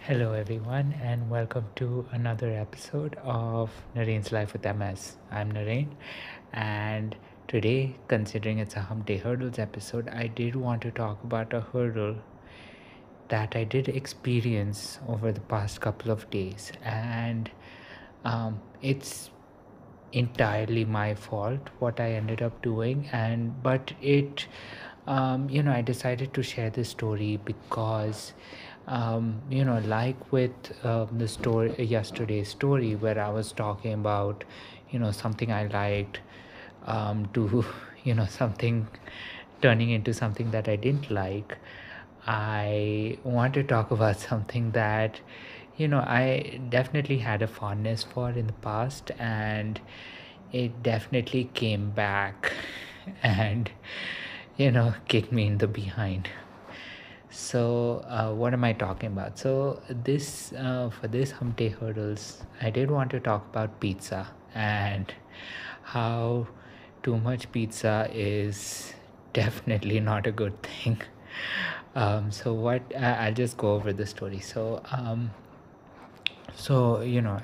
Hello, everyone, and welcome to another episode of Nareen's Life with MS. I'm Nareen, and today, considering it's a Hump Day Hurdles episode, I did want to talk about a hurdle that I did experience over the past couple of days, and it's entirely my fault what I ended up doing, and but it I decided to share this story because like with the story yesterday's story where I was talking about something I liked to something turning into something that I didn't like. I want to talk about something that I definitely had a fondness for in the past, and it definitely came back and kicked me in the behind. So what am I talking about? So this for this Hump Day Hurdles, I did want to talk about pizza and how too much pizza is definitely not a good thing. So what I'll just go over the story. So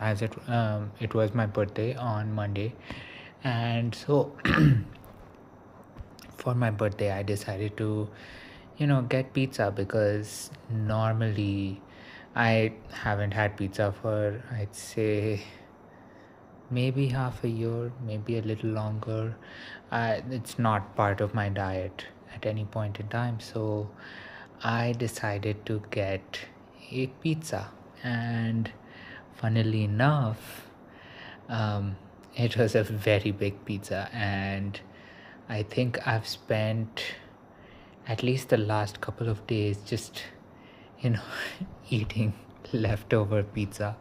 as it was my birthday on Monday, and so for my birthday I decided to get pizza because normally I haven't had pizza for, I'd say, maybe half a year, maybe a little longer. It's not part of my diet at any point in time, so I decided to get a pizza. And funnily enough, it was a very big pizza, and I think I've spent at least the last couple of days just you know eating leftover pizza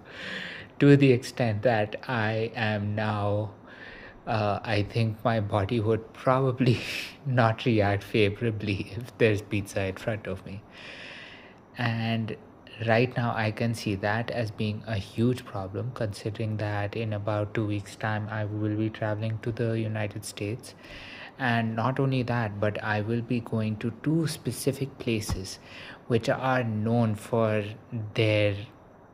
to the extent that I am now I think my body would probably not react favorably if there's pizza in front of me. And right now I can see that as being a huge problem, considering that in about 2 weeks time I will be traveling to the United States. And not only that, but I will be going to two specific places which are known for their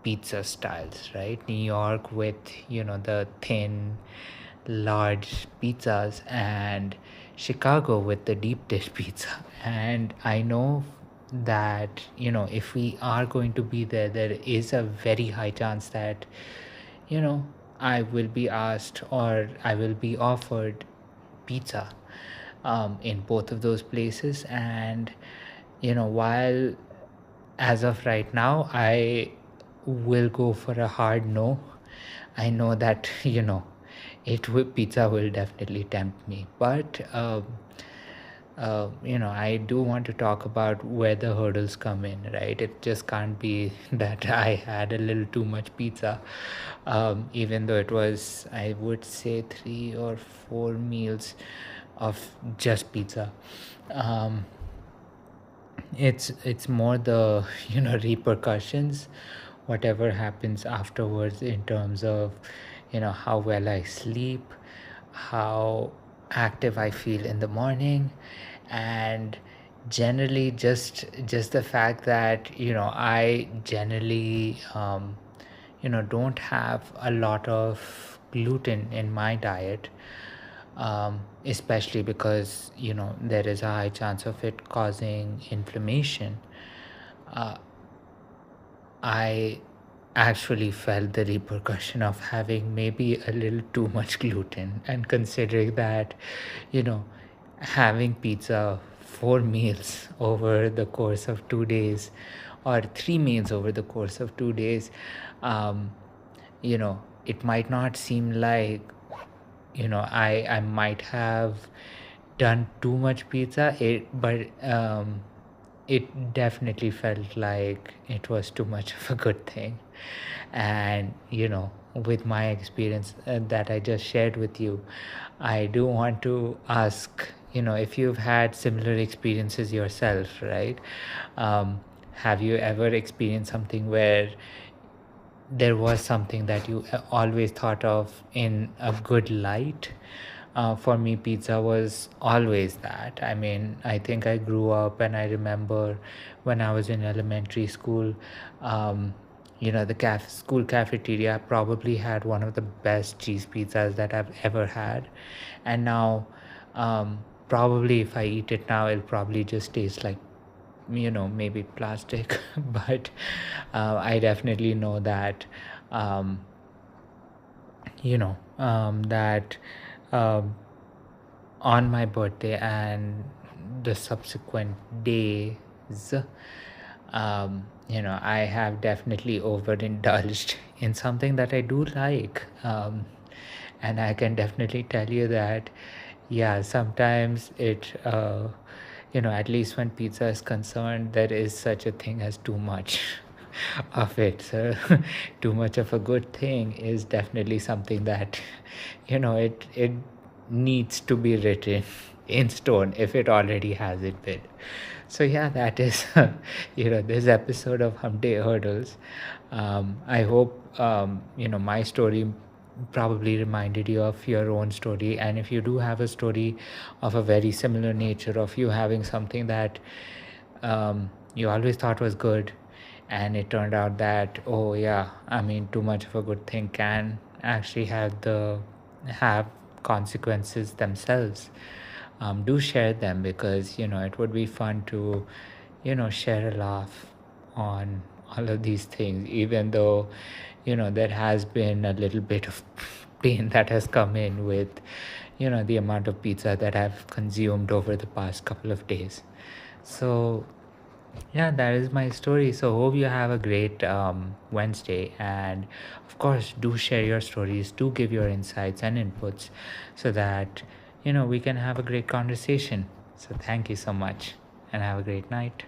pizza styles, right? New York with the thin large pizzas, and Chicago with the deep dish pizza. And I know that if we are going to be there, there is a very high chance that you know I will be asked or I will be offered pizza in both of those places. And while as of right now I will go for a hard no, I know that pizza will definitely tempt me. But I do want to talk about where the hurdles come in, right? It just can't be that I had a little too much pizza, even though it was, I would say, 3 or 4 meals of just pizza. Um, it's more the repercussions, whatever happens afterwards, in terms of how well I sleep, how active I feel in the morning, and generally just the fact that I generally don't have a lot of gluten in my diet, especially because there is a high chance of it causing inflammation. uh, I actually felt the repercussion of having maybe a little too much gluten, and considering that you know having pizza 4 meals over the course of 2 days, or 3 meals over the course of 2 days, it might not seem like I might have done too much pizza, but it definitely felt like it was too much of a good thing. And with my experience that I just shared with you, I do want to ask if you've had similar experiences yourself, right? Have you ever experienced something where there was something that you always thought of in a good light? For me, pizza was always that. I mean, I think I grew up and I remember when I was in elementary school, um, the school cafeteria probably had one of the best cheese pizzas that I've ever had. And now, probably if I eat it now, it'll probably just taste like, maybe plastic. But I definitely know that, um, that um, on my birthday and the subsequent days, I have definitely overindulged in something that I do like. And I can definitely tell you that, yeah, sometimes at least when pizza is concerned, there is such a thing as too much of it. So, too much of a good thing is definitely something that, it needs to be written in stone if it already has it been. So yeah, that is this episode of Hump Day Hurdles. I hope my story probably reminded you of your own story, and if you do have a story of a very similar nature, of you having something that you always thought was good, and it turned out that, oh yeah, I mean, too much of a good thing can actually have consequences themselves. Do share them, because it would be fun to share a laugh on all of these things, even though there has been a little bit of pain that has come in with the amount of pizza that I've consumed over the past couple of days. So yeah, that is my story. So hope you have a great Wednesday, and of course do share your stories, do give your insights and inputs, so that we can have a great conversation. So thank you so much, and have a great night.